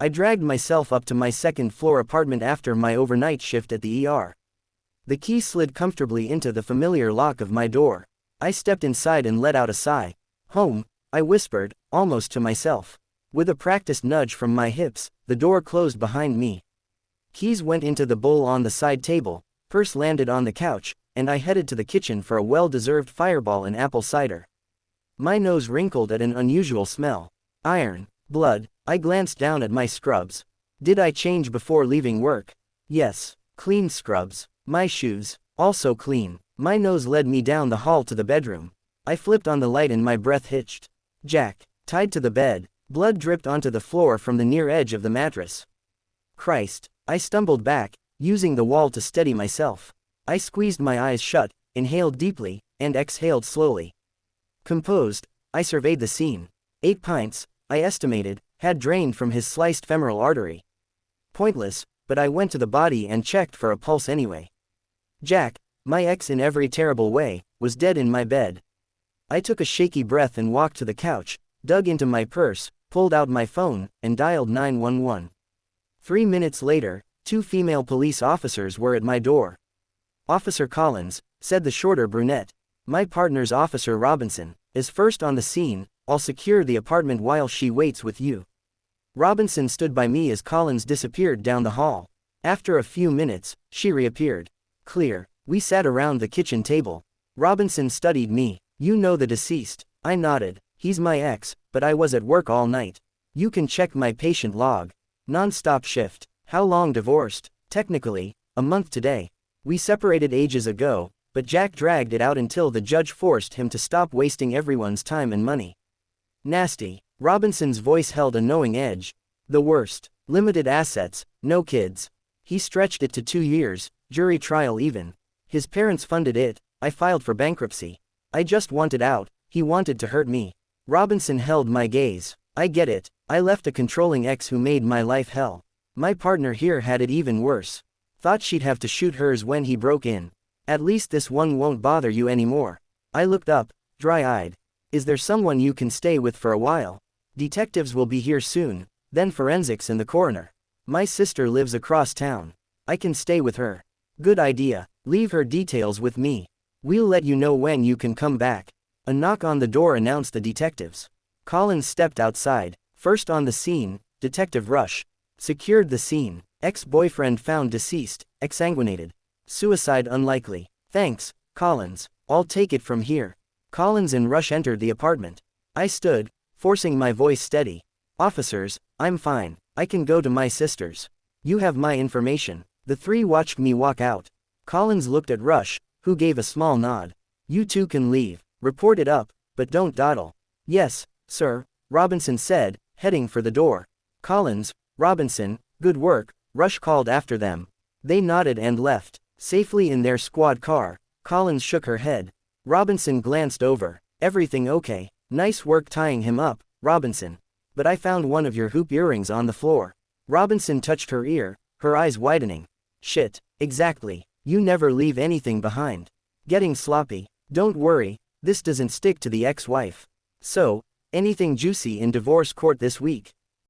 I dragged myself up to my second-floor apartment after my overnight shift at the ER. The key slid comfortably into the familiar lock of my door. I stepped inside and let out a sigh. Home, I whispered, almost to myself. With a practiced nudge from my hips, the door closed behind me. Keys went into the bowl on the side table, purse landed on the couch, and I headed to the kitchen for a well-deserved fireball and apple cider. My nose wrinkled at an unusual smell. Iron, blood. I glanced down at my scrubs. Did I change before leaving work? Yes. Clean scrubs. My shoes, also clean. My nose led me down the hall to the bedroom. I flipped on the light and my breath hitched. Jack, tied to the bed. Blood dripped onto the floor from the near edge of the mattress. Christ. I stumbled back, using the wall to steady myself. I squeezed my eyes shut, inhaled deeply, and exhaled slowly. Composed, I surveyed the scene. 8 pints, I estimated, had drained from his sliced femoral artery. Pointless, but I went to the body and checked for a pulse anyway. Jack, my ex in every terrible way, was dead in my bed. I took a shaky breath and walked to the couch, dug into my purse, pulled out my phone, and dialed 911. 3 minutes later, 2 female police officers were at my door. Officer Collins, said the shorter brunette. My partner's Officer Robinson, is first on the scene. I'll secure the apartment while she waits with you. Robinson stood by me as Collins disappeared down the hall. After a few minutes, she reappeared. Clear. We sat around the kitchen table. Robinson studied me. You know the deceased. I nodded. He's my ex, but I was at work all night. You can check my patient log. Non-stop shift. How long divorced? Technically, a month today. We separated ages ago, but Jack dragged it out until the judge forced him to stop wasting everyone's time and money. Nasty. Robinson's voice held a knowing edge. The worst. Limited assets, no kids. He stretched it to 2 years, jury trial even. His parents funded it. I filed for bankruptcy. I just wanted out. He wanted to hurt me. Robinson held my gaze. I get it. I left a controlling ex who made my life hell. My partner here had it even worse. Thought she'd have to shoot hers when he broke in. At least this one won't bother you anymore. I looked up, dry-eyed. Is there someone you can stay with for a while? Detectives will be here soon, then forensics and the coroner. My sister lives across town. I can stay with her. Good idea. Leave her details with me. We'll let you know when you can come back. A knock on the door announced the detectives. Collins stepped outside. First on the scene, Detective Rush. Secured the scene. Ex-boyfriend found deceased, exsanguinated. Suicide unlikely. Thanks, Collins. I'll take it from here. Collins and Rush entered the apartment. I stood, forcing my voice steady. Officers, I'm fine. I can go to my sister's. You have my information. The 3 watched me walk out. Collins looked at Rush, who gave a small nod. You 2 can leave. Report it up, but don't dawdle. Yes, sir, Robinson said, heading for the door. Collins, Robinson, good work, Rush called after them. They nodded and left. Safely in their squad car, Collins shook her head. Robinson glanced over. Everything okay? Nice work tying him up, Robinson. But I found one of your hoop earrings on the floor. Robinson touched her ear, her eyes widening. Shit, exactly. You never leave anything behind. Getting sloppy. Don't worry, this doesn't stick to the ex-wife. So, anything juicy in divorce court this week?